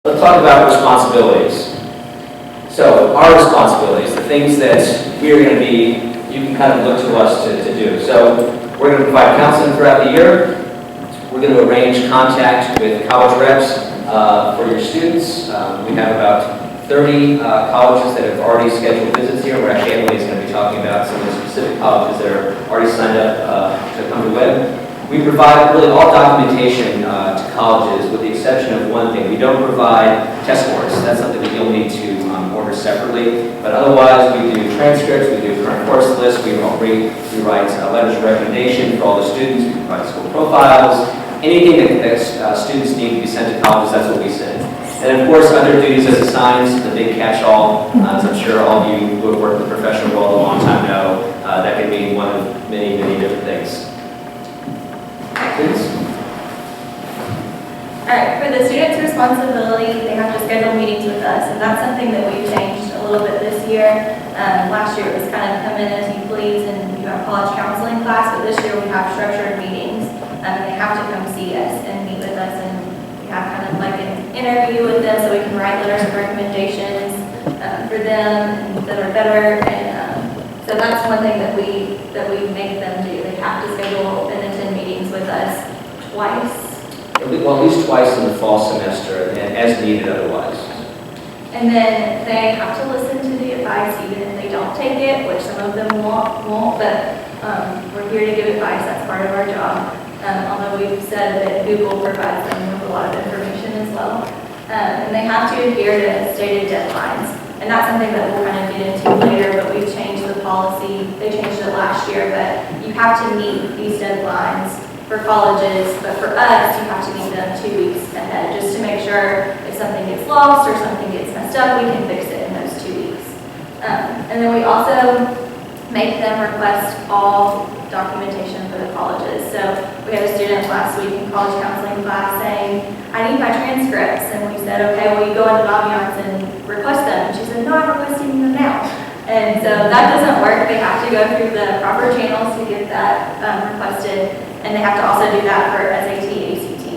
Let's talk about responsibilities. So our responsibilities, the things that we're going to be, you can kind of look to us to do. So we're going to provide counseling throughout the year. We're going to arrange contact with college reps for your students. We have about 30 colleges that have already scheduled visits here. We're actually, Emily is going to be talking about some of the specific colleges that are already signed up to come to WEB. We provide really all documentation to colleges with the exception of one thing. We don't provide test scores. That's something that you'll need to order separately. But otherwise, we do transcripts, we do current course lists, we write letters of recommendation for all the students, we provide school profiles, anything that students need to be sent to colleges, that's what we send. And of course, other duties as assigned, the big catch-all, as I'm sure all of you who have worked in the professional world a long time know, that can be one of many, many different things. Please. All right, for the students' responsibility, they have to schedule meetings with us, and that's something that we've changed a little bit this year. Last year it was kind of come in as you please and you have college counseling class, but this year we have structured meetings, and they have to come see us and meet with us, and we have kind of like an interview with them so we can write letters of recommendations for them that are better, and so that's one thing that we make them do. They have to schedule and attend meetings with us twice. Well, at least twice in the fall semester, and as needed otherwise. And then they have to listen to the advice even if they don't take it, which some of them won't, but we're here to give advice. That's part of our job. Although we've said that Google provides them with a lot of information as well. And they have to adhere to stated deadlines. And that's something that we'll kind of get into later, but we've changed the policy. They changed it last year, but you have to meet these deadlines for colleges, but for us, you have to meet them 2 weeks ahead, just to make sure if something gets lost or something gets messed up, we can fix it in those 2 weeks. And then we also make them request all documentation for the colleges. So we had a student last week in college counseling class saying, I need my transcripts. And we said, okay, well, you go into Naviance and request them. And she said, no, I'm requesting them now. And so that doesn't work. They have to go through the proper channels to get that requested. And they have to also do that for SAT, ACT.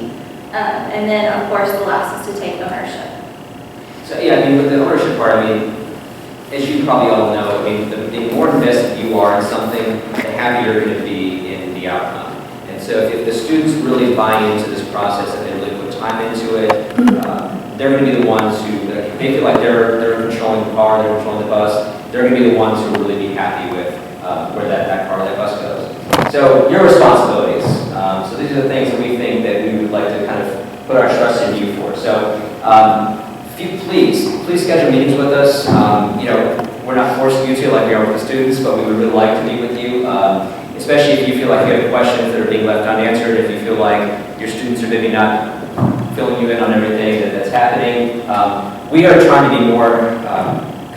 And then, of course, the last is to take ownership. So, yeah, I mean, with the ownership part, I mean, as you probably all know, I mean, the more invested you are in something, the happier you're going to be in the outcome. And so if the students really buy into this process and they really put time into it, they're going to be the ones who, if they feel like they're controlling the car, they're controlling the bus, they're going to be the ones who will really be happy with where that car or that bus goes. So your responsibilities. So these are the things that we think that we would like to kind of put our trust in you for. So please schedule meetings with us. You know, we're not forcing you to like we are with the students, but we would really like to meet with you, especially if you feel like you have questions that are being left unanswered, if you feel like your students are maybe not filling you in on everything that's happening. We are trying to be more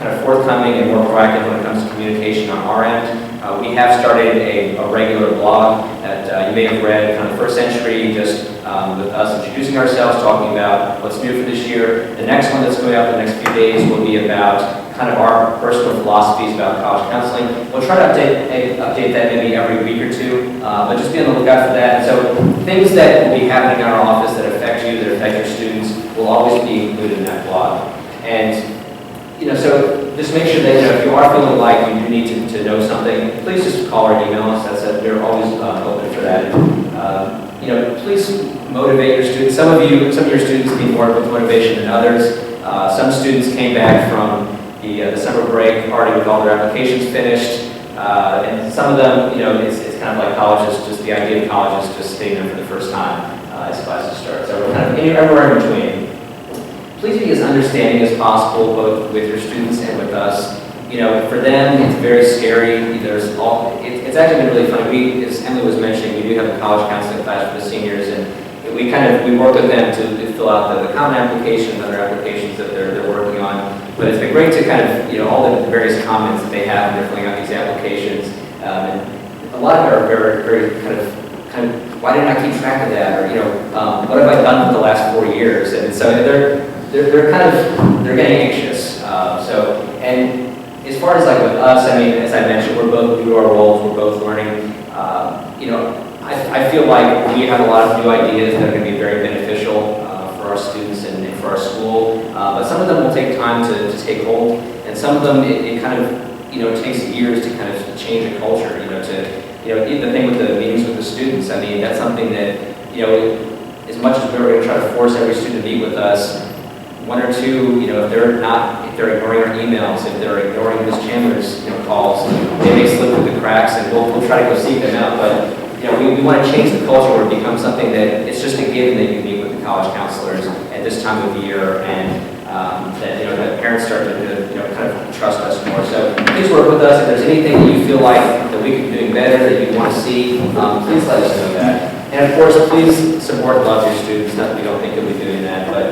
kind of forthcoming and more proactive when it comes to communication on our end. We have started a regular blog that you may have read, kind of First Century, just with us introducing ourselves, talking about what's new for this year. The next one that's going out in the next few days will be about kind of our personal philosophies about college counseling. We'll try to update that maybe every week or two, but just be on the lookout for that. And so things that will be happening in our office that affect you, that affect your students, will always be included in that blog. And you know, so just make sure that, you know, if you are feeling like you need to know something, please just call or email us. We're always open for that. You know, please motivate your students. Some of your students need more motivation than others. Some students came back from the summer break already with all their applications finished, and some of them, you know, it's kind of like college is just the idea of college is just staying there for the first time as classes start. So we're kind of everywhere in between. Please be as understanding as possible, both with your students and with us. You know, for them, it's very scary. It's actually been really funny. We, as Emily was mentioning, we do have a college counseling class for the seniors, and we work with them to fill out the common applications and other applications that they're working on. But it's been great to kind of, you know, all the various comments that they have when they're filling out these applications. And a lot of them are very, very kind of, why didn't I keep track of that? Or, you know, what have I done for the last 4 years? And so they're kind of, they're getting anxious. And as far as like with us, I mean, as I mentioned, we're both new to our roles, we're both learning. You know, I feel like we have a lot of new ideas that are going to be very beneficial for our students and for our school. But some of them will take time to take hold, and some of them it kind of takes years to kind of change a culture. The thing with the meetings with the students. I mean, that's something that as much as we're going to try to force every student to meet with us, one or two, if they're ignoring our emails, if they're ignoring Ms. Chandler's calls, they may slip through the cracks, and we'll try to go seek them out. But we want to change the culture where it becomes something that it's just a given that you meet with the college counselors at this time of the year, and that parents start to kind of trust us more. So please work with us. If there's anything that you feel like that we could be doing better, that you want to see, please let us know that. And of course, please support and love your students. Not that we don't think you'll be doing that, but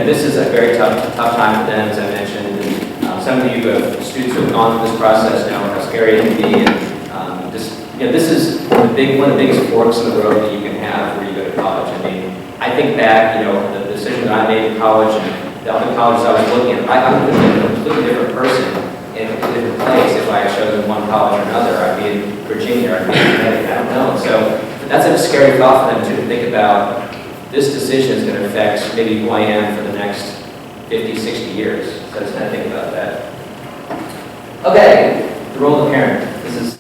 this is a very tough time for them, as I mentioned. And, some of you have students who have gone through this process know how scary it can be. And this is one of the biggest forks in the road that you can have where you go to college. I mean, I think back, the decision that I made in college and the other colleges I was looking at, I would have been a completely different person in a different place if I had chosen one college or another. I'd be in Virginia, I'd be in Connecticut, I don't know. So that's a scary thought for them to think about. This decision is going to affect maybe who I am for the next 50, 60 years. So just kind of think about that. Okay, the role of the parent. This is...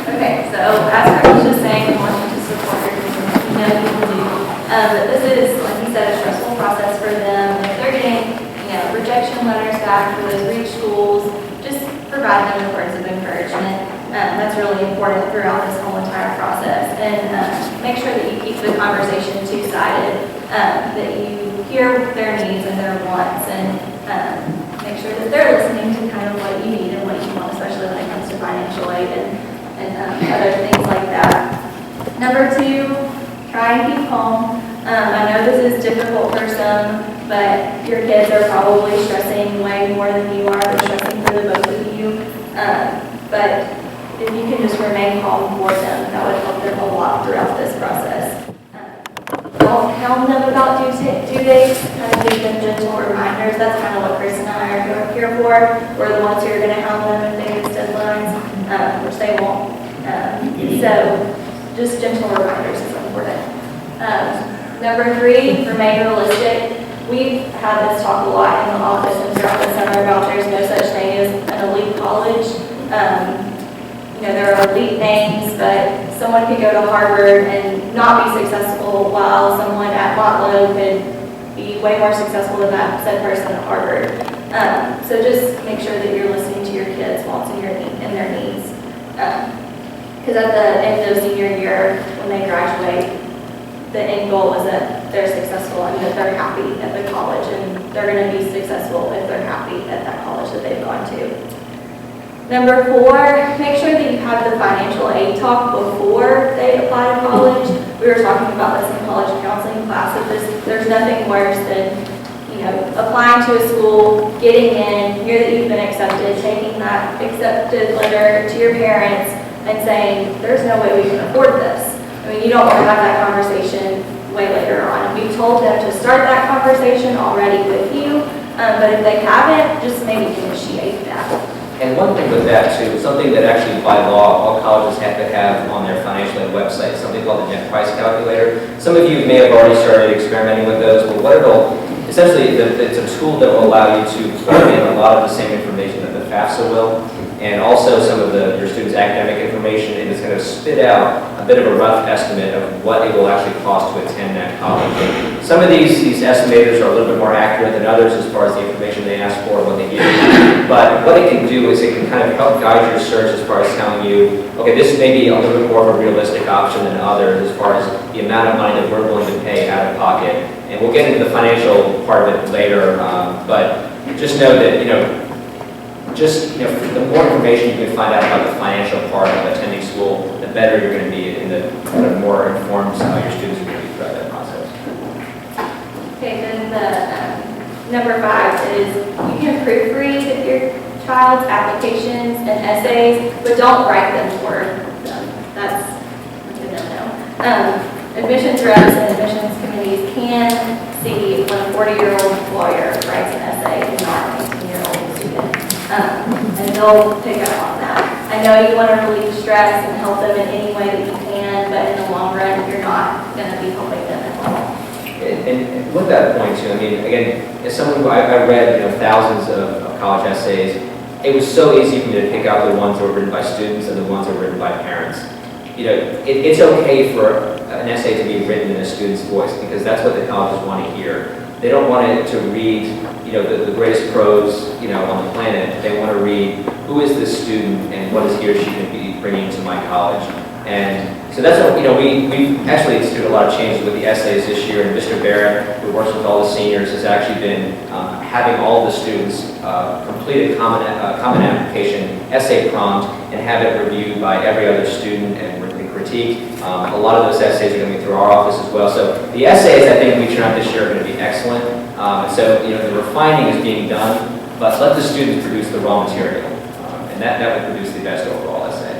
Okay, so as I was just saying, we want you to support your students. We know people do. But this is, like you said, a stressful process for them. If they're getting, rejection letters back for those reach schools, just provide them with words of encouragement. That's really important throughout this whole entire process. And make sure that you keep the conversation two-sided, that you hear their needs and their wants, and make sure that they're listening to kind of what you need and what you want, especially when it comes to financial aid and other things like that. Number 2, try and keep calm. I know this is difficult for some, but your kids are probably stressing way more than you are. They're stressing for the both of you. But if you can just remain calm for them, that would help them a lot throughout this process. Don't hound them about due dates, kind of give them gentle reminders. That's kind of what Chris and I are here for. We're the ones who are going to hound them if they miss deadlines, which they won't. So just gentle reminders is important. Number 3, remain realistic. We've had this talk a lot in the office and throughout the summer about there's no such thing as an elite college. There are elite names, but someone could go to Harvard and not be successful, while someone at Motlow could be way more successful than that said person at Harvard. So just make sure that you're listening to your kids' wants and their needs. Because at the end of senior year, when they graduate, the end goal is that they're successful and that they're happy at the college, and they're going to be successful if they're happy at that college that they've gone to. Number 4, make sure that you have the financial aid talk before they apply to college. We were talking about this in college counseling class, that there's nothing worse than applying to a school, getting in, hear that you've been accepted, taking that accepted letter to your parents and saying, there's no way we can afford this. I mean, you don't want to have that conversation way later on. We told them to start that conversation already with you, but if they haven't, just maybe initiate that. And one thing with that too, something that actually by law all colleges have to have on their financial aid website, something called the net price calculator. Some of you may have already started experimenting with those, but what it'll, essentially it's a tool that will allow you to plug in a lot of the same information that the FAFSA will, and also some of your students' academic information, and it's going to spit out a bit of a rough estimate of what it will actually cost to attend that college. Some of these estimators are a little bit more accurate than others as far as the information they ask for and what they give you. But what it can do is it can kind of help guide your search as far as telling you, okay, this may be a little bit more of a realistic option than others as far as the amount of money that we're willing to pay out of pocket. And we'll get into the financial part of it later, but just know that, the more information you can find out about the financial part of attending school, the better you're going to be, and the more informed your students are going to be throughout that process. Okay, then the number 5 is you can proofread your child's applications and essays, but don't write them for them. That's a no-no. Admissions reps and admissions committees can see when a 40-year-old lawyer writes an essay and not an 18-year-old student. And they'll pick up on that. I know you want to relieve stress and help them in any way that you can, them, but in the long run, you're not going to be helping them at all. And with that point too, I mean, again, as someone who I read, thousands of college essays, it was so easy for me to pick out the ones that were written by students and the ones that were written by parents. It's okay for an essay to be written in a student's voice because that's what the colleges want to hear. They don't want it to read, the greatest prose, on the planet. They want to read who is this student and what is he or she going to be bringing to my college. And so that's what, we actually instituted a lot of changes with the essays this year, and Mr. Barrett, who works with all the seniors, has actually been having all the students complete a common application essay prompt and have it reviewed by every other student and critique. A lot of those essays are going to be through our office as well. So the essays, I think, we turn out this year are going to be excellent. So the refining is being done, but let the students produce the raw material, and that will produce the best overall essay.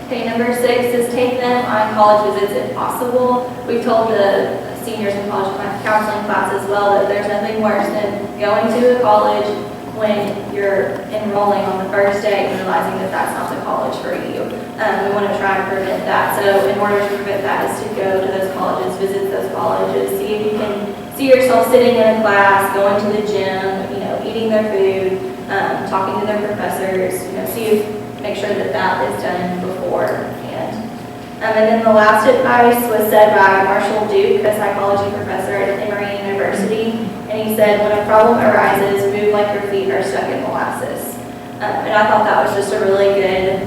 Okay, number 6 is take them on college visits if possible. We've told the seniors in college counseling class as well that there's nothing worse than going to a college when you're enrolling on the first day and realizing that that's not the college for you. We want to try and prevent that. So in order to prevent that is to go to those colleges, visit those colleges, see if you can see yourself sitting in a class, going to the gym, eating their food, talking to their professors, make sure that that is done beforehand. And then the last advice was said by Marshall Duke, a psychology professor at Emory University, and he said, when a problem arises, move like your feet are stuck in molasses. And I thought that was just a really good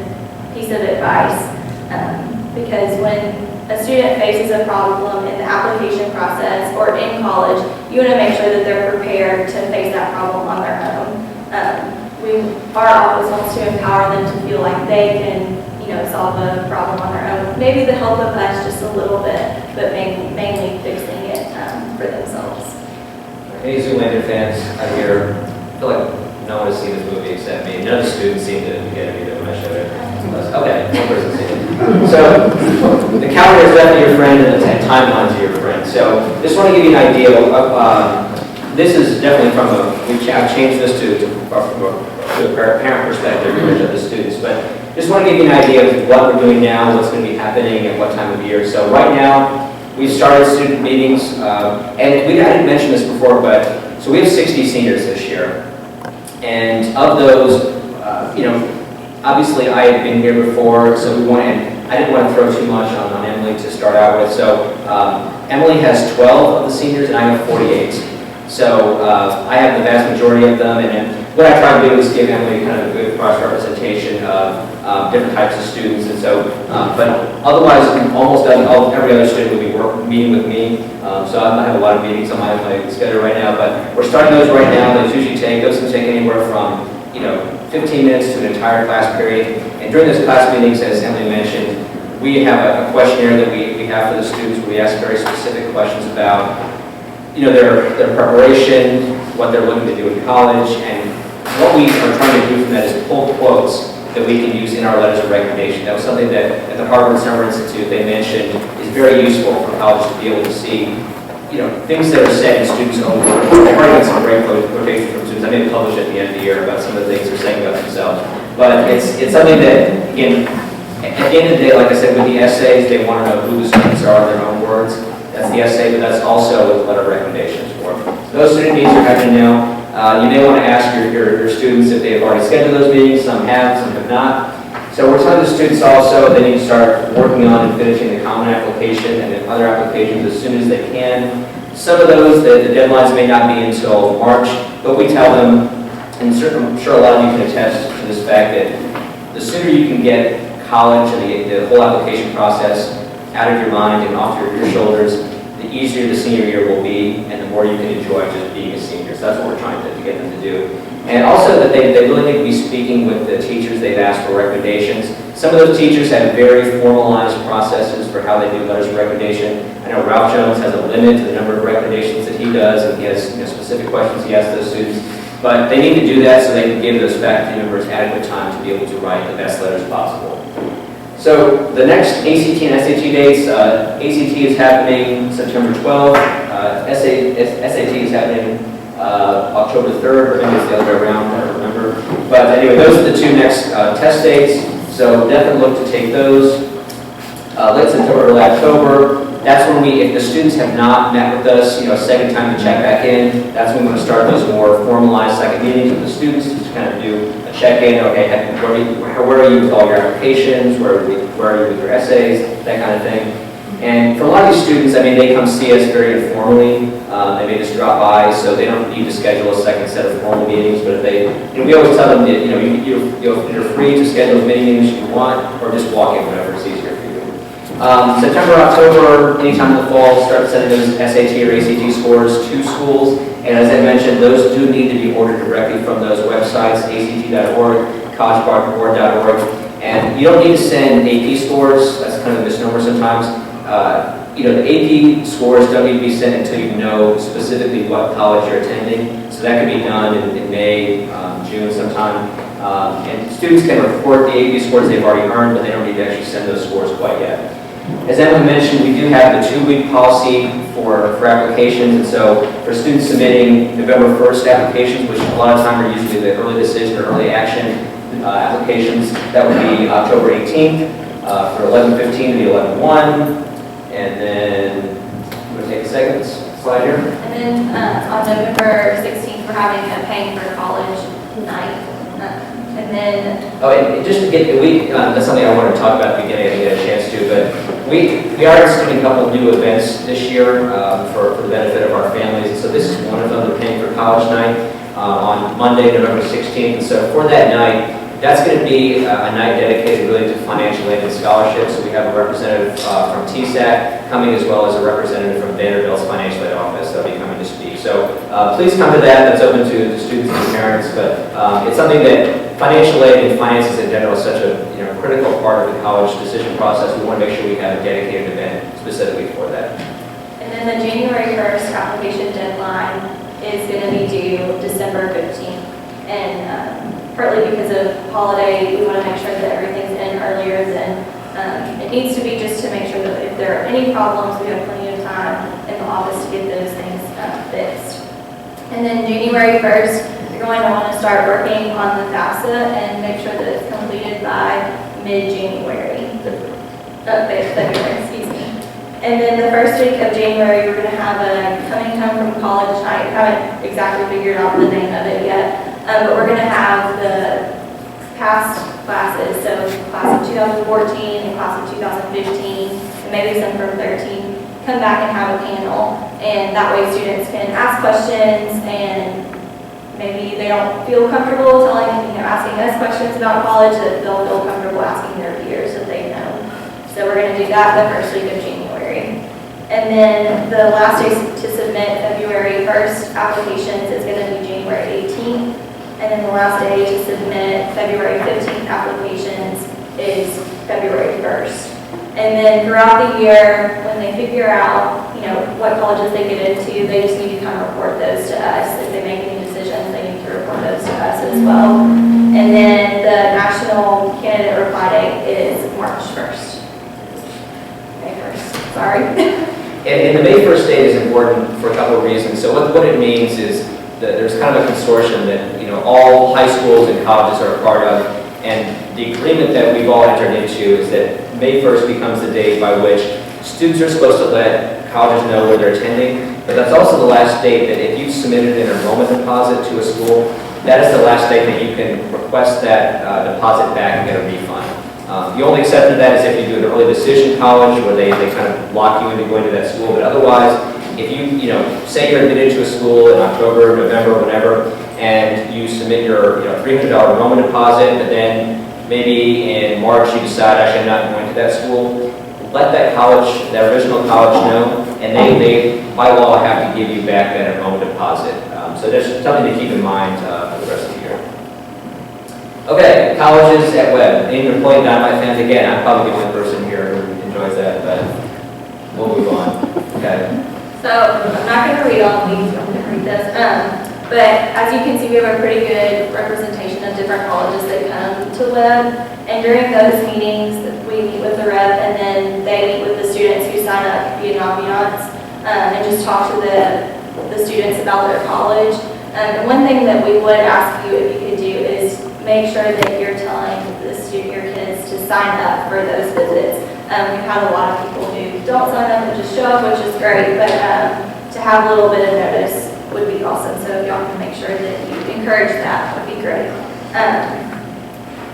piece of advice, because when a student faces a problem in the application process or in college, you want to make sure that they're prepared to face that problem on their own. Our office wants to empower them to feel like they can, solve a problem on their own. Maybe the help of us just a little bit, but mainly fixing it for themselves. Any Zoolander fans out here? I feel like no one has seen this movie except me. None of the students seem to get it either when I showed it. Okay, one person's seen it. So the calendar is definitely your friend, and the timelines are your friend. So just want to give you an idea of, this is definitely from I've changed this to a parent perspective of the students, but just want to give you an idea of what we're doing now, what's going to be happening at what time of year. So right now, we've started student meetings, and I didn't mention this before, but so we have 60 seniors this year. And of those, obviously I had been here before, so I didn't want to throw too much on Emily to start out with. So Emily has 12 of the seniors, and I have 48. So I have the vast majority of them, and then what I try to do is give Emily kind of a good cross-representation of different types of students. And so, but otherwise, almost every other student will be meeting with me. So I have a lot of meetings on my schedule right now, but we're starting those right now. Those can take anywhere from 15 minutes to an entire class period. And during those class meetings, as Emily mentioned, we have a questionnaire that we have for the students where we ask very specific questions about their preparation, what they're looking to do in college, and what we are trying to do from that is pull quotes that we can use in our letters of recommendation. That was something that at the Harvard Summer Institute they mentioned is very useful for college to be able to see, things that are said in students' own words. I've already got some great quotations from students. I may publish at the end of the year about some of the things they're saying about themselves. But it's something that, again, at the end of the day, like I said, with the essays, they want to know who the students are in their own words. That's the essay, but that's also what the letter of recommendations for. Those student meetings are happening now. You may want to ask your students if they have already scheduled those meetings. Some have, some have not. So we're telling the students also they need to start working on and finishing the common application and then other applications as soon as they can. Some of those, the deadlines may not be until March, but we tell them, and I'm sure a lot of you can attest to this fact, that the sooner you can get college and the whole application process out of your mind and off your shoulders, the easier the senior year will be, and the more you can enjoy just being a senior. So that's what we're trying to get them to do. And also that they really need to be speaking with the teachers they've asked for recommendations. Some of those teachers have very formalized processes for how they do letters of recommendation. I know Ralph Jones has a limit to the number of recommendations that he does, and he has specific questions he asks those students. But they need to do that so they can give those faculty members adequate time to be able to write the best letters possible. So the next ACT and SAT dates, ACT is happening September 12th, SAT is happening October 3rd, or maybe it's the other way around, I don't remember. But anyway, those are the two next test dates, so definitely look to take those. late September, early October. That's when if the students have not met with us, a second time to check back in, that's when we're going to start those more formalized second meetings with the students to kind of do a check-in. Okay, where are you with all your applications? Where are you with your essays? That kind of thing. And for a lot of these students, I mean, they come see us very informally. They may just drop by, so they don't need to schedule a second set of formal meetings. But if they, we always tell them that, you're free to schedule as many meetings as you want, or just walk in whenever it's easier for you. September, October, anytime in the fall, start sending those SAT or ACT scores to schools. And as I mentioned, those do need to be ordered directly from those websites, act.org, collegebarboard.org. And you don't need to send AP scores. That's kind of a misnomer sometimes. The AP scores don't need to be sent until you know specifically what college you're attending. So that can be done in May, June sometime. And students can report the AP scores they've already earned, but they don't need to actually send those scores quite yet. As Emma mentioned, we do have the 2-week policy for applications. And so for students submitting November 1st applications, which a lot of time are usually the early decision or early action applications, that would be October 18th. For 11:15 to the 11:01. And then, I'm going to take a second slide here. And then on November 16th, we're having a Paying for College night. And then... Oh, and just to get, that's something I wanted to talk about at the beginning, I didn't get a chance to, but we are instituting a couple of new events this year for the benefit of our families. And so this is one of them, the Paying for College night, on Monday, November 16th. And so for that night, that's going to be a night dedicated really to financial aid and scholarships. So we have a representative from TSAC coming, as well as a representative from Vanderbilt's financial aid office that'll be coming to speak. So please come to that. That's open to students and parents. But it's something that financial aid and finances in general is such a critical part of the college decision process. We want to make sure we have a dedicated event specifically for that. And then the January 1st application deadline is going to be due December 15th. And partly because of holiday, we want to make sure that everything's in earlier than it needs to be, just to make sure that if there are any problems, we have plenty of time in the office to get those things fixed. And then January 1st, you're going to want to start working on the FAFSA and make sure that it's completed by mid-January. February, excuse me. And then the first week of January, we're going to have a Coming Home from College night. I haven't exactly figured out the name of it yet. But we're going to have the past classes, so class of 2014 and class of 2015, and maybe some from 13, come back and have a panel. And that way students can ask questions, and maybe they don't feel comfortable asking us questions about college, that they'll feel comfortable asking their peers that they know. So we're going to do that the first week of January. And then the last day to submit February 1st applications is going to be January 18th. And then the last day to submit February 15th applications is February 1st. And then throughout the year, when they figure out, what colleges they get into, they just need to kind of report those to us. If they make any decisions, they need to report those to us as well. And then the national candidate reply date is March 1st. May 1st, sorry. And the May 1st date is important for a couple of reasons. So what it means is that there's kind of a consortium that all high schools and colleges are a part of, and the agreement that we've all entered into is that May 1st becomes the date by which students are supposed to let colleges know where they're attending, but that's also the last date that if you've submitted an enrollment deposit to a school, that is the last date that you can request that deposit back and get a refund. The only exception to that is if you do an early decision college where they kind of lock you into going to that school, but otherwise, if you say you're admitted to a school in October, November, whatever, and you submit your $300 enrollment deposit, but then maybe in March you decide, actually I'm not going to that school, let that college, that original college know, and they by law have to give you back that enrollment deposit. So there's something to keep in mind for the rest of the year. Okay, colleges at Webb. Any Napoleon Dynamite fans? Again, I'm probably the only person here who enjoys that, but we'll move on. Okay. So I'm not going to read all of these. I'm going to read this. But as you can see, we have a pretty good representation of different colleges that come to Webb. And during those meetings, we meet with the rep, and then they meet with the students who sign up to be an ambiance, and just talk to the students about their college. And one thing that we would ask you if you could do is make sure that you're telling your kids to sign up for those visits. We've had a lot of people who don't sign up and just show up, which is great, but to have a little bit of notice would be awesome. So if y'all can make sure that you encourage that, would be great.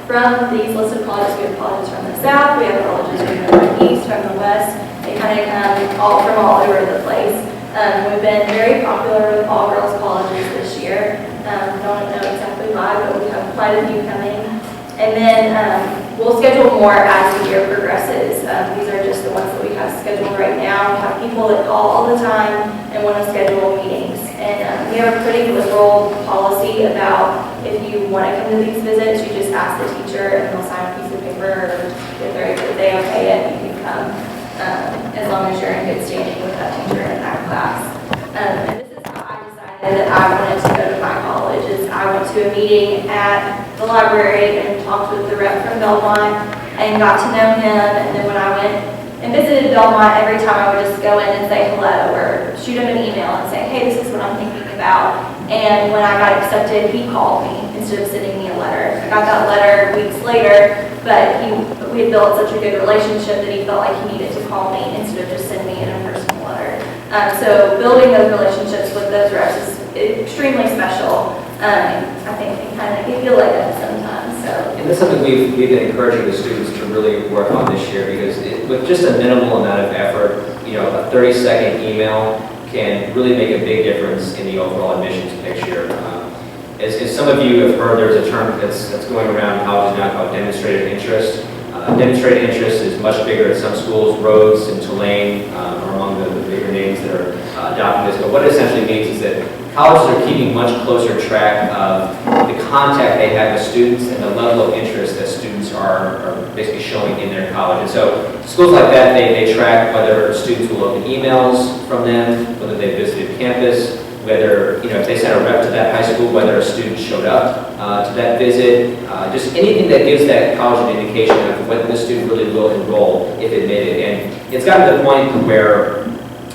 From these listed colleges, we have colleges from the south, we have colleges from the east, from the west. They kind of come from all over the place. We've been very popular with all-girls colleges this year. Don't know exactly why, but we have quite a few coming. And then we'll schedule more as the year progresses. These are just the ones that we have scheduled right now. We have people that call all the time and want to schedule meetings. And we have a pretty liberal policy about if you want to come to these visits, you just ask the teacher and they'll sign a piece of paper, or if they okay it, you can come as long as you're in good standing with that teacher in that class. And this is how I decided that I wanted to go to my college. Is I went to a meeting at the library and talked with the rep from Belmont and got to know him. And then when I went and visited Belmont, every time I would just go in and say hello or shoot him an email and say, hey, this is what I'm thinking about. And when I got accepted, he called me instead of sending me a letter. I got that letter weeks later, but we had built such a good relationship that he felt like he needed to call me instead of just send me in a personal letter. So building those relationships with those reps is extremely special. I think it kind of give you a leg up sometimes. So. And that's something we've been encouraging the students to really work on this year, because with just a minimal amount of effort, a 30-second email can really make a big difference in the overall admissions picture. As some of you have heard, there's a term that's going around colleges now called demonstrated interest. Demonstrated interest is much bigger at some schools. Rhodes and Tulane are among the bigger names that are adopting this. But what it essentially means is that colleges are keeping much closer track of the contact they have with students and the level of interest that students are basically showing in their college. And so schools like that, they track whether students will open emails from them, whether they visited campus, whether, if they sent a rep to that high school, whether a student showed up to that visit, just anything that gives that college an indication of whether the student really will enroll if admitted. And it's gotten to the point where,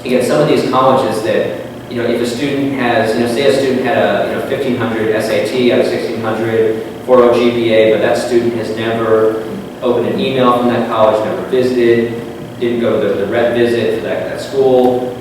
again, some of these colleges that, if a student has, say a student had a 1500 SAT out of 1600, 4.0 GPA, but that student has never opened an email from that college, never visited, didn't go to the rep visit to that school,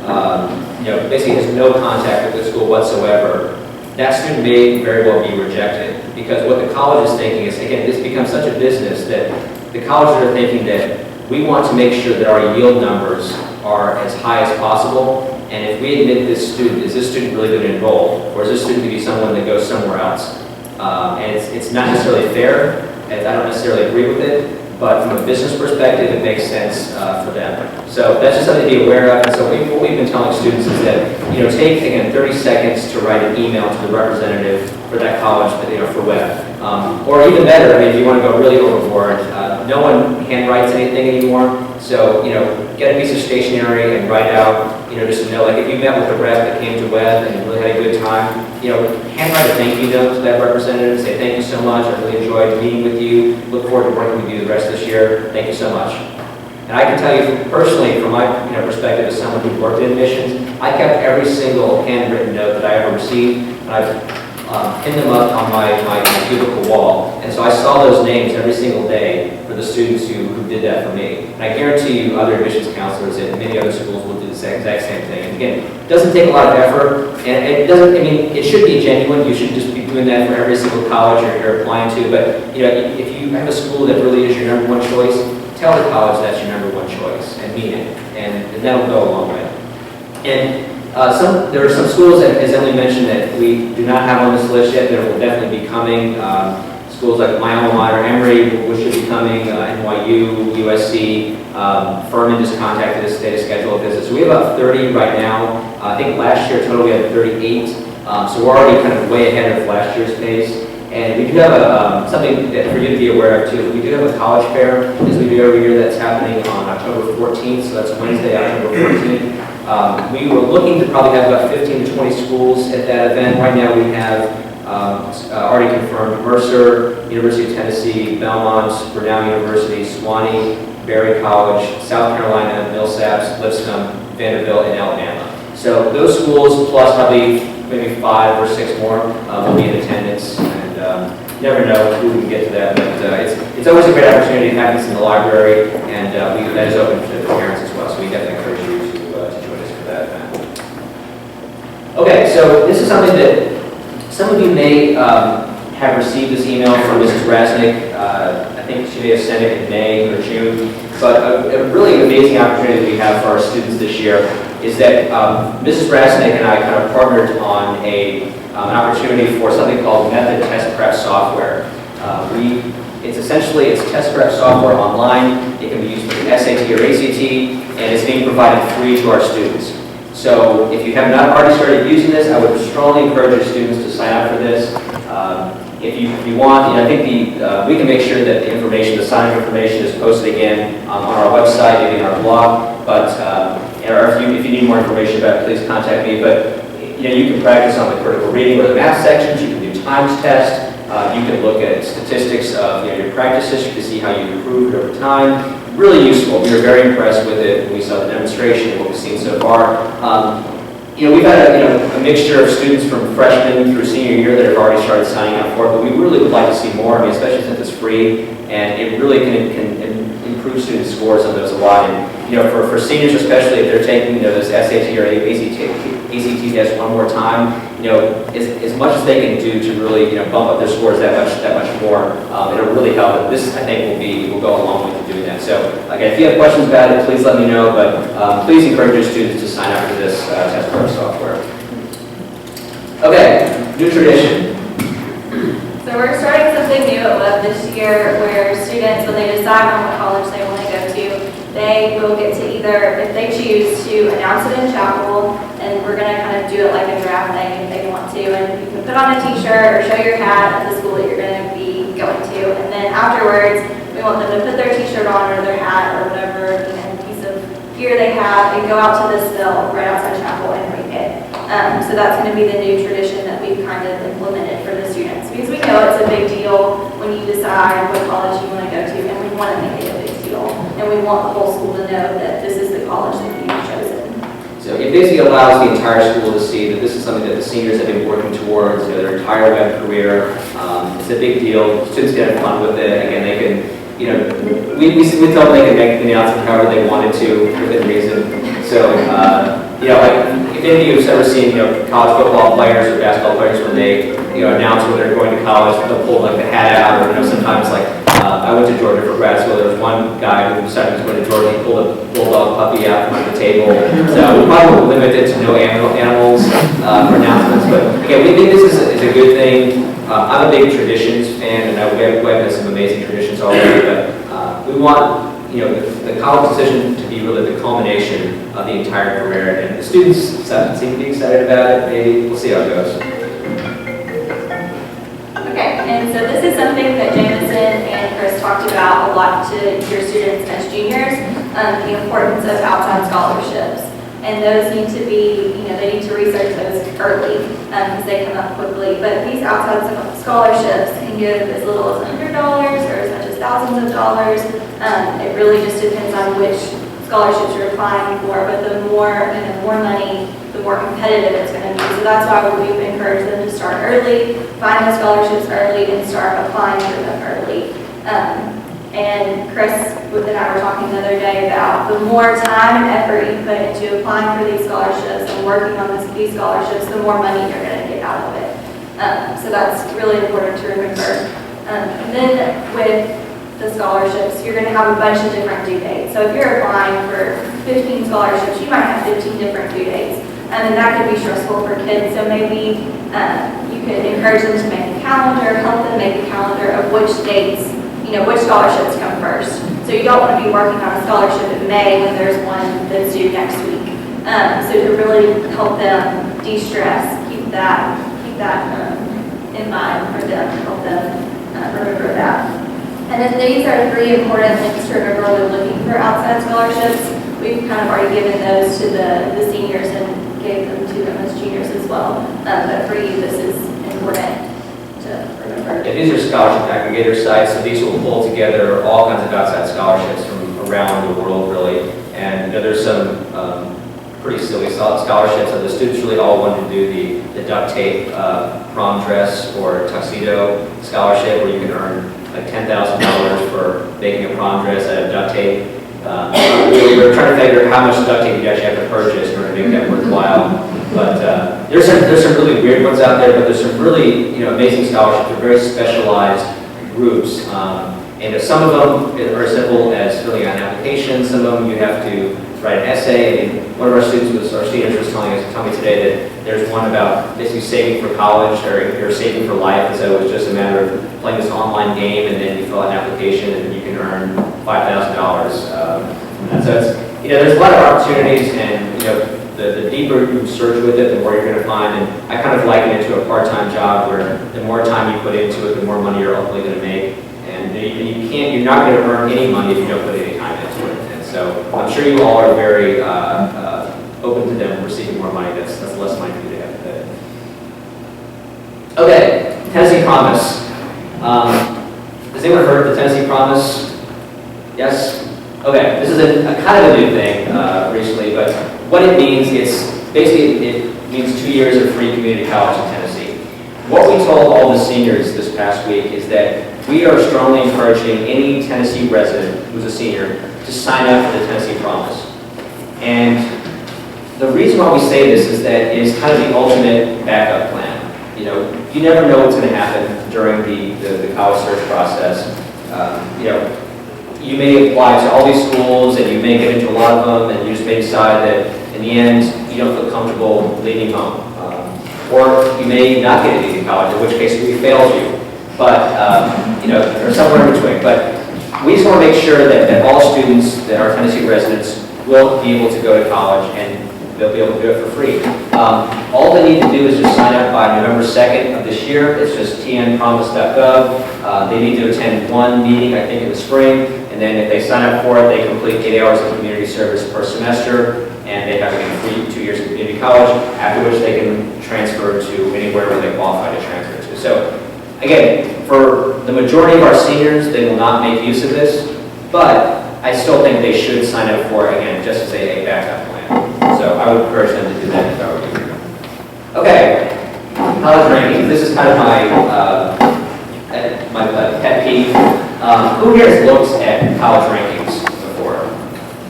basically has no contact with the school whatsoever, that student may very well be rejected. Because what the college is thinking is, again, this becomes such a business that the colleges are thinking that we want to make sure that our yield numbers are as high as possible. And if we admit this student, is this student really going to enroll? Or is this student going to be someone that goes somewhere else? And it's not necessarily fair, and I don't necessarily agree with it, but from a business perspective, it makes sense for them. So that's just something to be aware of. And so what we've been telling students is that, take, again, 30 seconds to write an email to the representative for that college, for web. Or even better, if you want to go really overboard, no one handwrites anything anymore. So, get a piece of stationery and write out, just to know, like if you met with a rep that came to web and really had a good time, handwrite a thank you note to that representative, say thank you so much, I really enjoyed meeting with you, look forward to working with you the rest of this year, thank you so much. And I can tell you personally, from my perspective as someone who worked in admissions, I kept every single handwritten note that I ever received, and I've pinned them up on my cubicle wall. And so I saw those names every single day for the students who did that for me. And I guarantee you other admissions counselors at many other schools will do the exact same thing. And again, it doesn't take a lot of effort, and it should be genuine. You should just be doing that for every single college you're applying to. But if you have a school that really is your number one choice, tell the college that's your number one choice and mean it, and that'll go a long way. And there are some schools, as Emily mentioned, that we do not have on this list yet that will definitely be coming. Schools like my alma mater, Emory, which should be coming, NYU, USC, Furman just contacted us today to schedule a visit. So we have about 30 right now. I think last year total we had 38. So we're already kind of way ahead of last year's pace. And we do have something that for you to be aware of too. We do have a college fair, as we do every year, that's happening on October 14th. So that's Wednesday, October 14th. We were looking to probably have about 15 to 20 schools at that event. Right now we have already confirmed Mercer, University of Tennessee, Belmont, Brown University, Sewanee, Berry College, South Carolina, Millsaps, Lipscomb, Vanderbilt, and Alabama. So those schools plus probably maybe 5 or 6 more will be in attendance. And you never know who we can get to that, but it's always a great opportunity to have this in the library, and that is open to the parents as well, so we definitely encourage you to join us for that event. Okay, so this is something that some of you may have received this email from Mrs. Rasnick. I think she may have sent it in May or June, but a really amazing opportunity that we have for our students this year is that Mrs. Rasnick and I kind of partnered on an opportunity for something called Method Test Prep Software. It's test prep software online. It can be used for the SAT or ACT, and it's being provided free to our students. So if you have not already started using this, I would strongly encourage your students to sign up for this. If you want, I think we can make sure that the information, the sign-up information is posted again on our website, maybe in our blog, but or if you need more information about it, please contact me. But you can practice on the critical reading or the math sections, you can do times tests, you can look at statistics of your practice history to see how you improved over time. Really useful. We were very impressed with it when we saw the demonstration and what we've seen so far. We've had a mixture of students from freshman through senior year that have already started signing up for it, but we really would like to see more, especially since it's free, and it really can improve student scores on those a lot. And for seniors especially, if they're taking this SAT or ACT test one more time, as much as they can do to really bump up their scores that much more, it'll really help. And this, I think, will go a long way to doing that. So again, if you have questions about it, please let me know. But please encourage your students to sign up for this test prep software. Okay, new tradition. So we're starting something new at Webb this year where students, when they decide on what college they want to go to, they will get to either, if they choose, to announce it in chapel, and we're going to kind of do it like a draft thing if they want to, and you can put on a t-shirt or show your hat at the school that you're going to be going to, and then afterwards, we want them to put their t-shirt on or their hat or whatever piece of gear they have and go out to this bill right outside chapel and read it. So that's going to be the new tradition that we've kind of implemented for the students, because we know it's a big deal when you decide what college you want to go to, and we want to make it a big deal, and we want the whole school to know that this is the college that you've chosen. So it basically allows the entire school to see that this is something that the seniors have been working towards their entire Webb career. It's a big deal. Students can have fun with it. Again, they can, we tell them they can make the announcement however they wanted to within reason. So, if any of you have ever seen, college football players or basketball players when they, announce when they're going to college, they'll pull like the hat out, or sometimes like I went to Georgia for grad school. There was one guy who decided he was going to Georgia. He pulled a bulldog puppy out from under the table. So we probably will limit it to no animals for announcements. But again, we think this is a good thing. I'm a big traditions fan, and Webb has some amazing traditions already. But we want the college decision to be really the culmination of the entire career, and the students seem to be excited about it. Maybe we'll see how it goes. Okay, and so this is something that Jameson and Chris talked about a lot to your students as juniors, the importance of outside scholarships. And those need to be, they need to research those early because they come up quickly. But these outside scholarships can give as little as $100 or as much as thousands of dollars. It really just depends on which scholarships you're applying for. But the more, more money, the more competitive it's going to be. So that's why we've encouraged them to start early, find those scholarships early, and start applying for them early. And Chris and I were talking the other day about the more time and effort you put into applying for these scholarships and working on these scholarships, the more money you're going to get out of it. So that's really important to remember. And then with the scholarships, you're going to have a bunch of different due dates. So if you're applying for 15 scholarships, you might have 15 different due dates. And that could be stressful for kids. So maybe you could encourage them to make a calendar, help them make a calendar of which dates, which scholarships come first. So you don't want to be working on a scholarship in May when there's one that's due next week. So to really help them de-stress, keep that in mind for them, help them remember that. And then these are 3 important things to remember when looking for outside scholarships. We've kind of already given those to the seniors and gave them to them as juniors as well. But for you, this is important to remember. Yeah, these are scholarship aggregator sites, so these will pull together all kinds of outside scholarships from around the world, really. And there's some pretty silly scholarships. So the students really all wanted to do the duct tape prom dress or tuxedo scholarship, where you can earn like $10,000 for making a prom dress out of duct tape. We were trying to figure out how much duct tape you actually have to purchase in order to make that worthwhile. But there's some really weird ones out there, but there's some really amazing scholarships. They're very specialized groups. And some of them are as simple as filling out an application. Some of them you have to write an essay. I mean, one of our seniors was telling me today that there's one about basically saving for college or saving for life. And so it was just a matter of playing this online game, and then you fill out an application, and you can earn $5,000. And so it's, there's a lot of opportunities, and the deeper you search with it, the more you're going to find. And I kind of liken it to a part-time job, where the more time you put into it, the more money you're ultimately going to make. And you're not going to earn any money if you don't put any time into it. And so I'm sure you all are very open to them receiving more money. That's less money for you to have to pay. Okay, Tennessee Promise. Has anyone heard of the Tennessee Promise? Yes? Okay, this is a kind of a new thing recently, but what it means, it means 2 years of free community college in Tennessee. What we told all the seniors this past week is that we are strongly encouraging any Tennessee resident who's a senior to sign up for the Tennessee Promise. And the reason why we say this is that it is kind of the ultimate backup plan. You never know what's going to happen during the college search process. You may apply to all these schools, and you may get into a lot of them, and you just may decide that in the end you don't feel comfortable leaving home. Or you may not get into college, in which case we failed you. But, or somewhere in between. But we just want to make sure that all students that are Tennessee residents will be able to go to college, and they'll be able to do it for free. All they need to do is just sign up by November 2nd of this year. It's just tnpromise.gov. They need to attend one meeting, I think, in the spring. And then if they sign up for it, they complete 8 hours of community service per semester, and they have to get free 2 years of community college, after which they can transfer to anywhere where they qualify to transfer to. So, again, for the majority of our seniors, they will not make use of this, but I still think they should sign up for it, again, just as a backup plan. So I would encourage them to do that if I were you. Okay, college rankings. This is kind of my pet peeve. Who here has looked at college rankings before?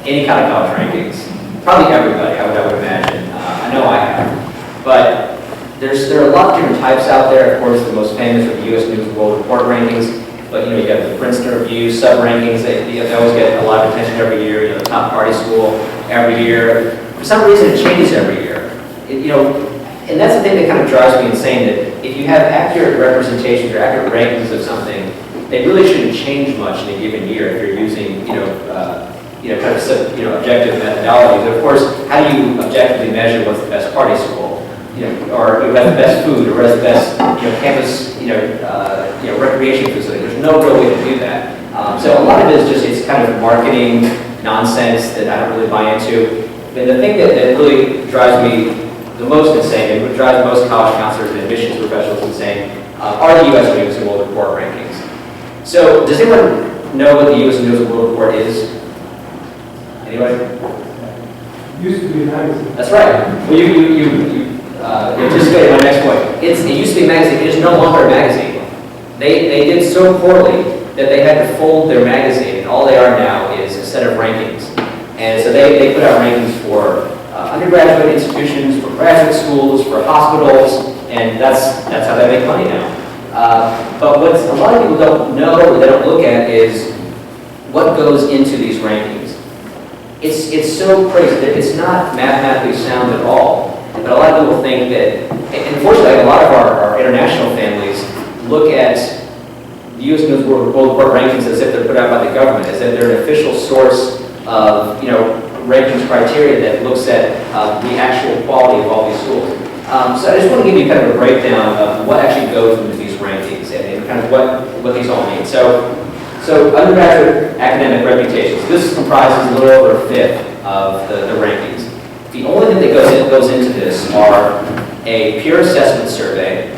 Any kind of college rankings? Probably everybody, I would imagine. I know I have. But there are a lot of different types out there. Of course, the most famous are the U.S. News and World Report rankings. But you have the Princeton Review sub-rankings. They always get a lot of attention every year. The top party school every year. For some reason, it changes every year. And that's the thing that kind of drives me insane. That if you have accurate representations or accurate rankings of something, they really shouldn't change much in a given year if you're using objective methodologies. And of course, how do you objectively measure what's the best party school? Or who has the best food, or who has the best campus recreation facility. There's no real way to do that. So a lot of it is it's kind of marketing nonsense that I don't really buy into. And the thing that really drives me the most insane, and what drives most college counselors and admissions professionals insane, are the U.S. News and World Report rankings. So does anyone know what the U.S. News and World Report is? Anybody? Used to be a magazine. That's right. Well, you anticipated my next point. It used to be a magazine. It is no longer a magazine. They did so poorly that they had to fold their magazine, and all they are now is a set of rankings. And so they put out rankings for undergraduate institutions, for graduate schools, for hospitals, and that's how they make money now. But what a lot of people don't know or they don't look at is what goes into these rankings. It's so crazy that it's not mathematically sound at all. But a lot of people think that, and unfortunately, a lot of our international families look at the U.S. News World Report rankings as if they're put out by the government, as if they're an official source of rankings criteria that looks at the actual quality of all these schools. So I just want to give you kind of a breakdown of what actually goes into these rankings and kind of what these all mean. So undergraduate academic reputations. This comprises a little over a fifth of the rankings. The only thing that goes into this are a peer assessment survey.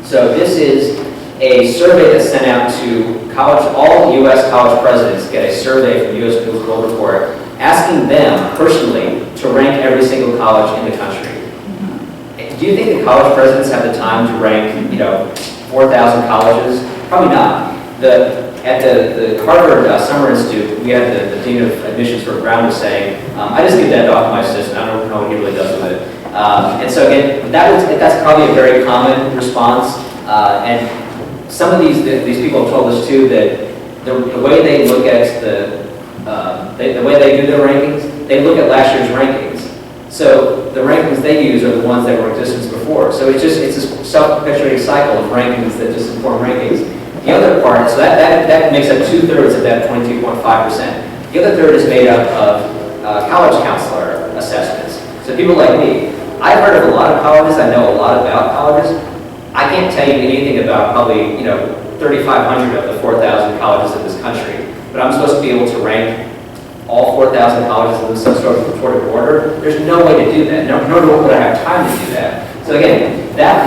So this is a survey that's sent out to all U.S. college presidents get a survey from U.S. News World Report asking them personally to rank every single college in the country. Do you think the college presidents have the time to rank, 4,000 colleges? Probably not. At the Harvard Summer Institute, we had the dean of admissions for Brown was saying, I just give that off to my assistant. I don't know what he really does with it. And so again, that's probably a very common response. And some of these people have told us too that the way they look at the way they do their rankings, they look at last year's rankings. So the rankings they use are the ones that were in existence before. So it's a self-perpetuating cycle of rankings that just inform rankings. The other part, so that makes up 2/3 of that 22.5%. The other third is made up of college counselor assessments. So people like me, I've heard of a lot of colleges, I know a lot about colleges. I can't tell you anything about probably 3,500 of the 4,000 colleges in this country, but I'm supposed to be able to rank all 4,000 colleges in some sort of order. There's no way to do that, nor would I have time to do that. So again, that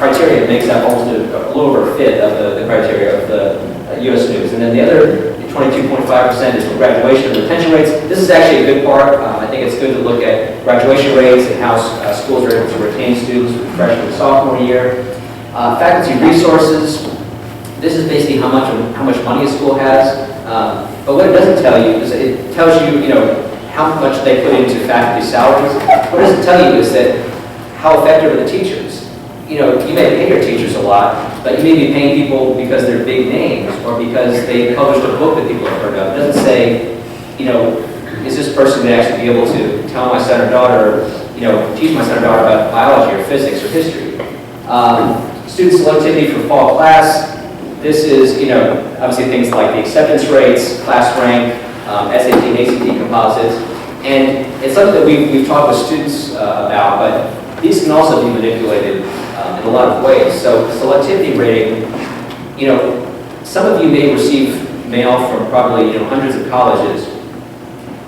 criteria makes up almost a little over a fifth of the criteria of the U.S. News. And then the other 22.5% is for graduation and retention rates. This is actually a good part. I think it's good to look at graduation rates and how schools are able to retain students for freshman and sophomore year. Faculty resources. This is basically how much money a school has. But what it doesn't tell you is it tells you, how much they put into faculty salaries. What it doesn't tell you is that how effective are the teachers. You may pay your teachers a lot, but you may be paying people because they're big names or because they published a book that people have heard of. It doesn't say, is this person going to actually be able to tell my son or daughter, teach my son or daughter about biology or physics or history. Student selectivity for fall class. This is, obviously things like the acceptance rates, class rank, SAT and ACT composites. And it's something that we've talked with students about, but these can also be manipulated in a lot of ways. So selectivity rating, some of you may receive mail from probably hundreds of colleges,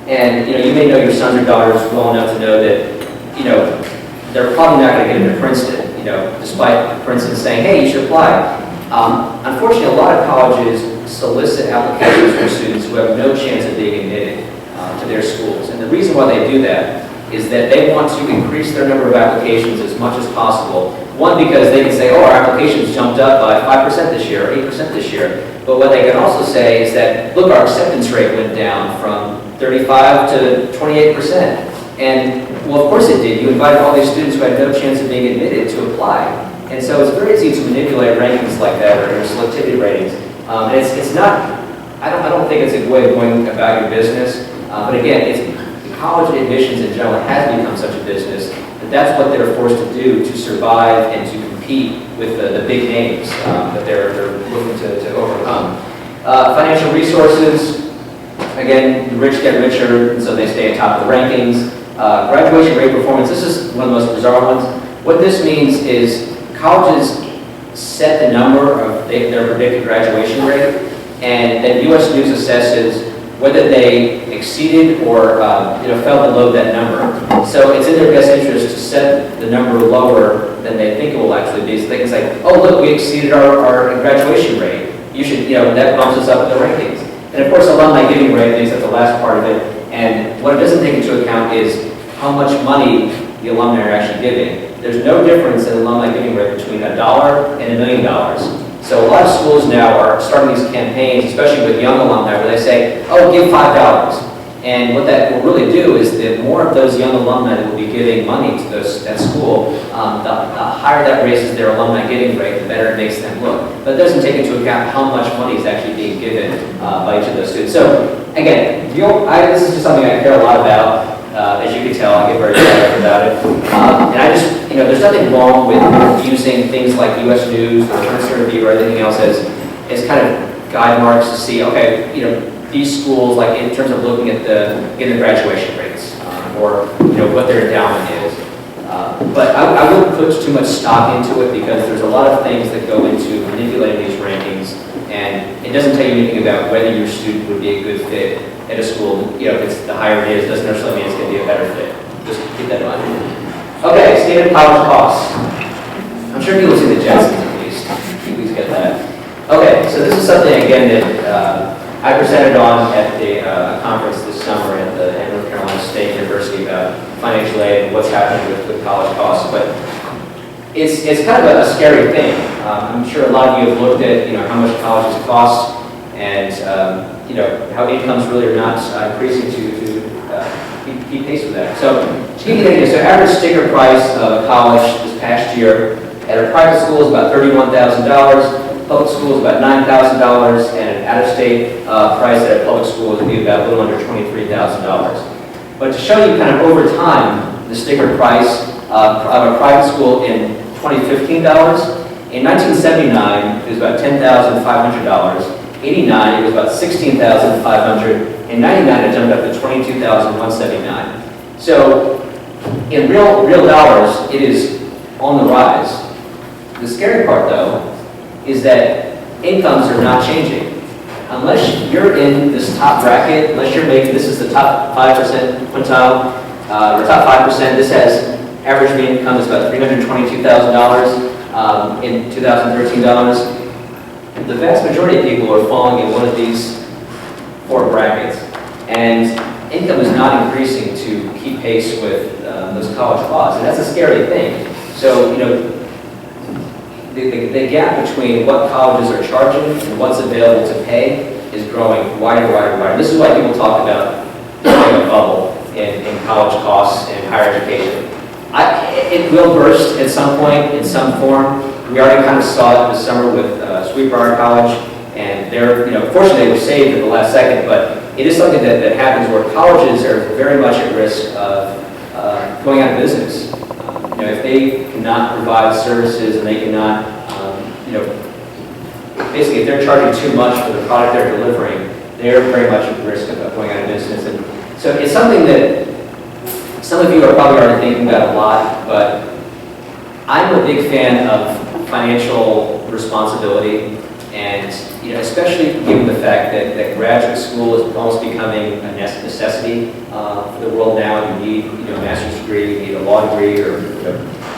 and you may know your sons or daughters well enough to know that they're probably not going to get into Princeton, despite Princeton saying, hey, you should apply. Unfortunately, a lot of colleges solicit applications from students who have no chance of being admitted to their schools, and the reason why they do that is that they want to increase their number of applications as much as possible. One, because they can say, oh, our applications jumped up by 5% this year, or 8% this year. But what they can also say is that, look, our acceptance rate went down from 35 to 28%. And, well, of course it did. You invited all these students who had no chance of being admitted to apply. And so it's very easy to manipulate rankings like that, or selectivity ratings. And it's not, I don't think it's a way of going about your business. But again, college admissions in general has become such a business that that's what they're forced to do to survive and to compete with the big names that they're looking to overcome. Financial resources, again, the rich get richer, and so they stay at top of the rankings. Graduation rate performance, this is one of the most bizarre ones. What this means is colleges set the number of their predicted graduation rate, and then U.S. News assesses whether they exceeded or fell below that number. So it's in their best interest to set the number lower than they think it will actually be. So they can say, oh, look, we exceeded our graduation rate. You should, that bumps us up in the rankings. And of course, alumni giving rate is at the last part of it. And what it doesn't take into account is how much money the alumni are actually giving. There's no difference in alumni giving rate between $1 and $1 million. So a lot of schools now are starting these campaigns, especially with young alumni, where they say, oh, give $5. And what that will really do is the more of those young alumni that will be giving money to that school, the higher that raises their alumni giving rate, the better it makes them look. But it doesn't take into account how much money is actually being given by each of those students. So again, this is just something I care a lot about. As you can tell, I get very excited about it. And I just, there's nothing wrong with using things like U.S. News or Princeton Review or anything else as kind of guide marks to see, okay, these schools, like in terms of looking at the graduation rates or, what their endowment is. But I wouldn't put too much stock into it because there's a lot of things that go into manipulating these rankings, and it doesn't tell you anything about whether your student would be a good fit at a school. If it's the higher it is, doesn't necessarily mean it's going to be a better fit. Just keep that in mind. Okay, stated college costs. I'm sure people see the Jetsons at least. You at least get that. Okay, so this is something, again, that I presented on at the conference this summer at the North Carolina State University about financial aid and what's happening with college costs. But it's kind of a scary thing. I'm sure a lot of you have looked at, how much colleges cost and, how incomes really are not increasing to keep pace with that. So to give you an idea, so average sticker price of college this past year at a private school is about $31,000. Public school is about $9,000, and an out-of-state price at a public school would be about a little under $23,000. But to show you kind of over time the sticker price of a private school in 2015 dollars, in 1979 it was about $10,500. 89 it was about $16,500. In 99 it jumped up to $22,179. So in real dollars, it is on the rise. The scary part, though, is that incomes are not changing. Unless you're in this top bracket, unless you're making, this is the top 5% quintile, or top 5%, this has average mean income is about $322,000 in 2013 dollars. The vast majority of people are falling in one of these four brackets, and income is not increasing to keep pace with those college costs, and that's a scary thing. So, the gap between what colleges are charging and what's available to pay is growing wider, wider, wider. This is why people talk about a bubble in college costs and higher education. It will burst at some point in some form. We already kind of saw it this summer with Sweetbriar College, and they're, fortunately they were saved at the last second, but it is something that happens where colleges are very much at risk of going out of business. If they cannot provide services and they cannot, basically if they're charging too much for the product they're delivering, they're very much at risk of going out of business. And so it's something that some of you are probably already thinking about a lot, but I'm a big fan of financial responsibility, and especially given the fact that graduate school is almost becoming a necessity for the world now. You need a master's degree, you need a law degree, or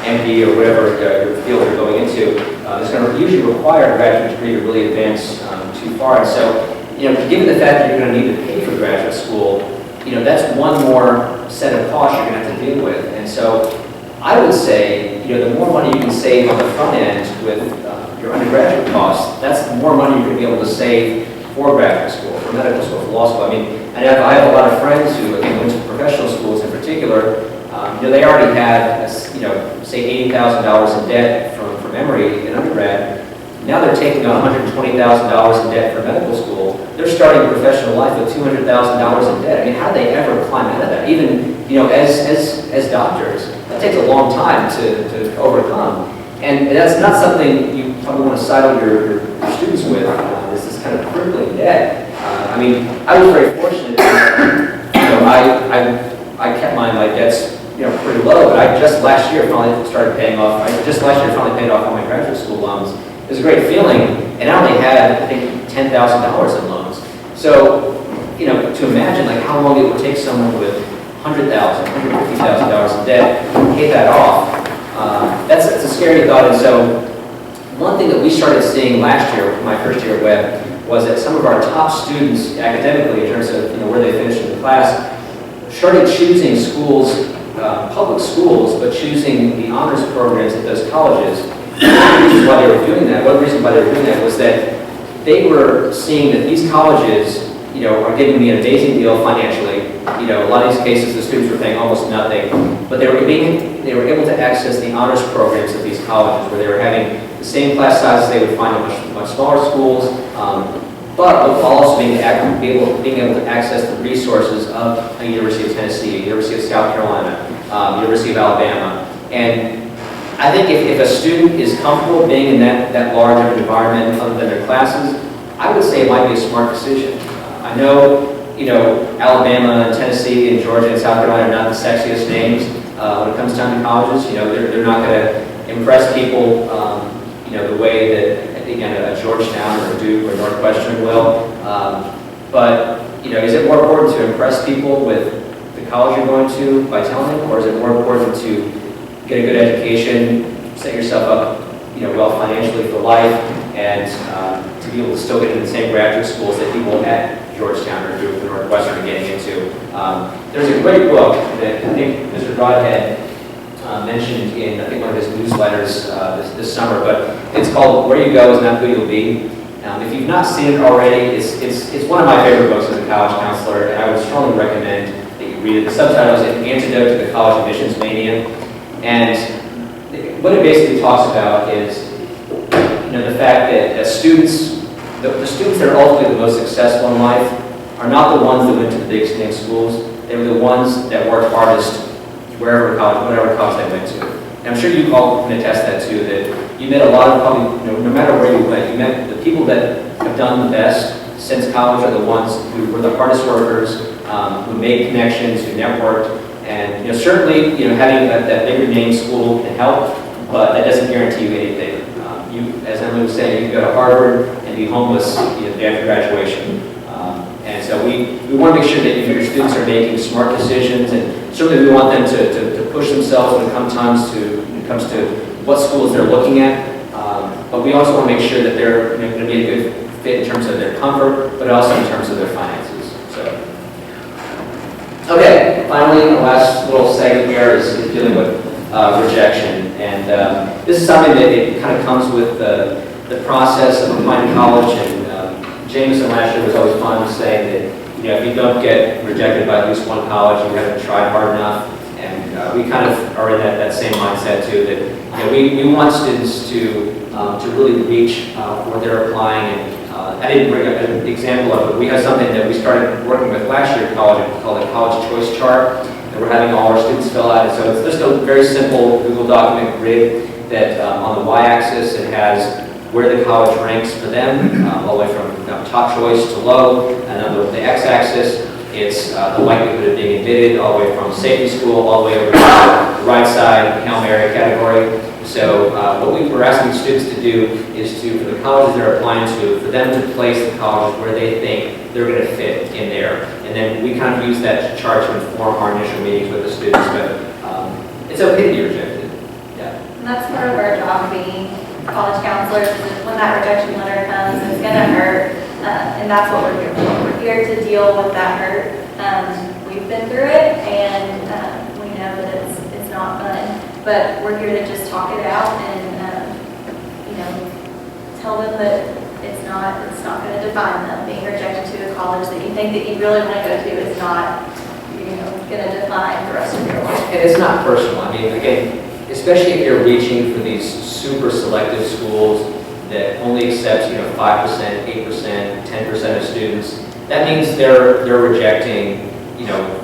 MD, or whatever your field you're going into. It's going to usually require a graduate degree to really advance too far. And so, given the fact that you're going to need to pay for graduate school, that's one more set of costs you're going to have to deal with. And so, I would say, the more money you can save on the front end with your undergraduate costs, that's the more money you're going to be able to save for graduate school, for medical school, for law school. I mean, and I have a lot of friends who, again, went to professional schools in particular. They already had, say, $80,000 in debt from Emory in undergrad. Now they're taking on $120,000 in debt for medical school. They're starting professional life with $200,000 in debt. I mean, how do they ever climb out of that? Even, as doctors, that takes a long time to overcome. And that's not something you probably want to saddle your students with. This is kind of crippling debt. I mean, I was very fortunate. I kept my debts pretty low, but I just last year finally started paying off. Finally paid off all my graduate school loans. It was a great feeling, and I only had, I think, $10,000 in loans. So, to imagine how long it would take someone with $100,000, $150,000 in debt to pay that off. That's a scary thought. And so, one thing that we started seeing last year, my first year at Webb, was that some of our top students academically, in terms of where they finished in the class, started choosing schools, public schools, but choosing the honors programs at those colleges. One reason why they were doing that was that they were seeing that these colleges, are giving me an amazing deal financially. A lot of these cases, the students were paying almost nothing, but they were able to access the honors programs at these colleges, where they were having the same class sizes they would find in much smaller schools, but while also being able to access the resources of a University of Tennessee, University of South Carolina, University of Alabama. And I think if a student is comfortable being in that large of an environment other than their classes, I would say it might be a smart decision. I know, Alabama and Tennessee and Georgia and South Carolina are not the sexiest names when it comes down to colleges. They're not going to impress people, the way that, again, a Georgetown or a Duke or Northwestern will. But, is it more important to impress people with the college you're going to by telling them, or is it more important to get a good education, set yourself up, well financially for life, and to be able to still get into the same graduate schools that people at Georgetown or Duke or Northwestern are getting into. There's a great book that I think Mr. Broadhead mentioned in, I think, one of his newsletters this summer, but it's called Where You Go Is Not Who You'll Be. If you've not seen it already, it's one of my favorite books as a college counselor, and I would strongly recommend that you read it. The subtitle is An Antidote to the College Admissions Mania, and what it basically talks about is, the fact that students, the students that are ultimately the most successful in life are not the ones that went to the big name schools. They were the ones that worked hardest whatever college they went to. And I'm sure you all can attest that too, that you met a lot of probably, no matter where you went, you met the people that have done the best since college are the ones who were the hardest workers, who made connections, who networked, and having that bigger name school can help, but that doesn't guarantee you anything. As Emily was saying, you can go to Harvard and be homeless after graduation. And so we want to make sure that your students are making smart decisions, and certainly we want them to push themselves when it comes to what schools they're looking at. But we also want to make sure that they're going to be a good fit in terms of their comfort, but also in terms of their finances. Okay, finally, the last little segment here is dealing with rejection. And this is something that it kind of comes with the process of applying to college. And Jameson last year was always fun saying that, if you don't get rejected by at least one college, you haven't tried hard enough. And we kind of are in that same mindset too, that we want students to really reach where they're applying. And I didn't bring up an example of it. We have something that we started working with last year at college called a college choice chart that we're having all our students fill out. And so it's just a very simple Google document grid that on the y-axis it has where the college ranks for them, all the way from top choice to low, and on the x-axis it's the likelihood of being admitted, all the way from safety school all the way over to the right side, Hail Mary category. So what we're asking students to do is for the colleges they're applying to, for them to place the colleges where they think they're going to fit in there. And then we kind of use that chart to inform our initial meetings with the students, but it's okay to be rejected. Yeah. And that's part of our job being college counselors, is when that rejection letter comes, it's going to hurt, and that's what we're here for. We're here to deal with that hurt. We've been through it, and we know that it's not fun, but we're here to just talk it out and tell them that it's not going to define them. Being rejected to a college that you think that you really want to go to is not going to define the rest of your life. And it's not personal. I mean, again, especially if you're reaching for these super selective schools that only accept 5%, 8%, 10% of students, that means they're rejecting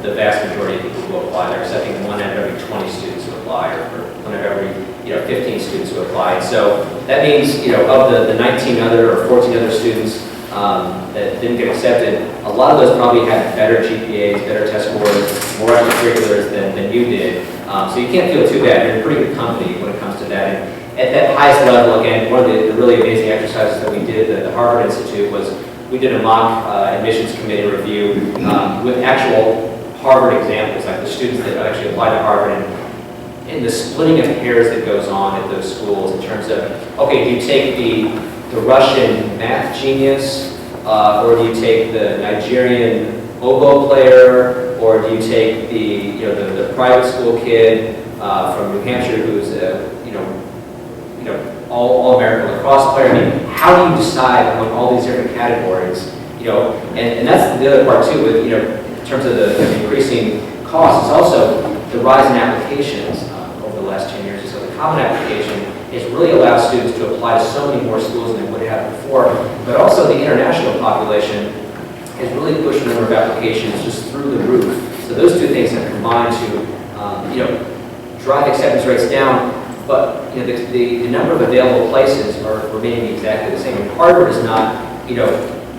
the vast majority of people who apply. They're accepting 1 out of every 20 students who apply, or 1 out of every 15 students who apply. And so that means of the 19 other or 14 other students that didn't get accepted, a lot of those probably had better GPAs, better test scores, more extracurriculars than you did. So you can't feel too bad. You're in pretty good company when it comes to that. And at that highest level, again, one of the really amazing exercises that we did at the Harvard Institute was we did a mock admissions committee review with actual Harvard examples, like the students that actually applied to Harvard, and the splitting of hairs that goes on at those schools in terms of, okay, do you take the Russian math genius, or do you take the Nigerian oboe player, or do you take the private school kid from New Hampshire who's all American lacrosse player? I mean, how do you decide among all these different categories? And that's the other part too. With in terms of the increasing costs, it's also the rise in applications over the last 10 years. So the Common Application has really allowed students to apply to so many more schools than they would have before. But also the international population has really pushed the number of applications just through the roof. So those two things have combined to drive acceptance rates down. But the number of available places are remaining exactly the same. And Harvard is not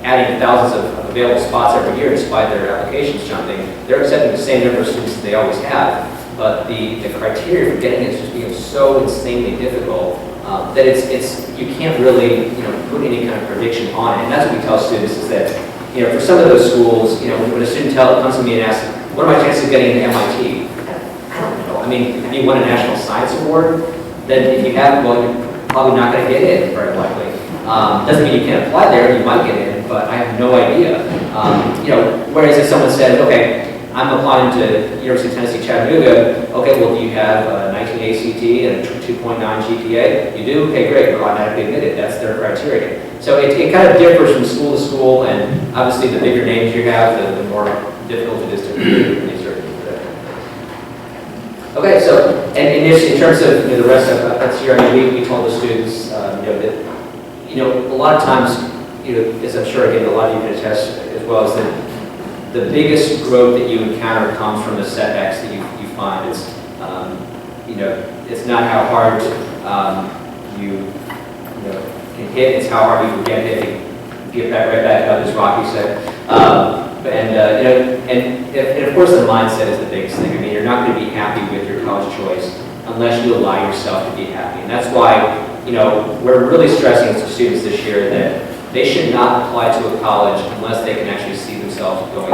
adding thousands of available spots every year despite their applications jumping. They're accepting the same number of students that they always have. But the criteria for getting it is just being so insanely difficult that you can't really put any kind of prediction on it. And that's what we tell students is that for some of those schools, when a student comes to me and asks, what are my chances of getting into MIT? I don't know. I mean, if you won a National Science Award, then if you have, well, you're probably not going to get in very likely. Doesn't mean you can't apply there, you might get in, but I have no idea. Whereas if someone said, okay, I'm applying to University of Tennessee Chattanooga, okay, well, do you have a 19 ACT and a 2.9 GPA? You do? Okay, great, you're automatically admitted, that's their criteria. So it kind of differs from school to school, and obviously the bigger names you have, the more difficult it is to recruit these certain people. Okay, so, and in terms of the rest of that's here, I mean, we told the students, that, a lot of times, as I'm sure again a lot of you can attest as well, is that the biggest growth that you encounter comes from the setbacks that you find. It's, it's not how hard you can hit, it's how hard you can get hit. You get back right back up, as Rocky said. And of course the mindset is the biggest thing. I mean, you're not going to be happy with your college choice unless you allow yourself to be happy. And that's why, we're really stressing to students this year that they should not apply to a college unless they can actually see themselves going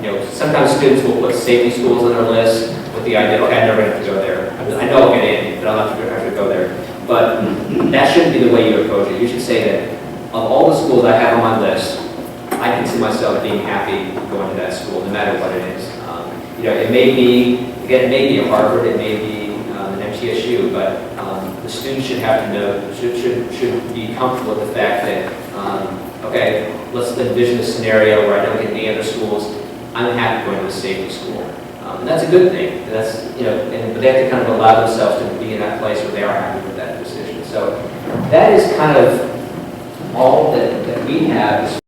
there. Sometimes students will put safety schools on their list with the idea, okay, I'm never going to go there. I know I'll get in, but I'll have to go there. But that shouldn't be the way you approach it. You should say that of all the schools I have on my list, I can see myself being happy going to that school, no matter what it is. It may be a Harvard, it may be an MTSU, but the students should have to know, should be comfortable with the fact that, okay, let's envision a scenario where I don't get any other schools. I'm happy going to a safety school. And that's a good thing. And that's, but they have to kind of allow themselves to be in that place where they are happy with that decision. So that is kind of all that we have.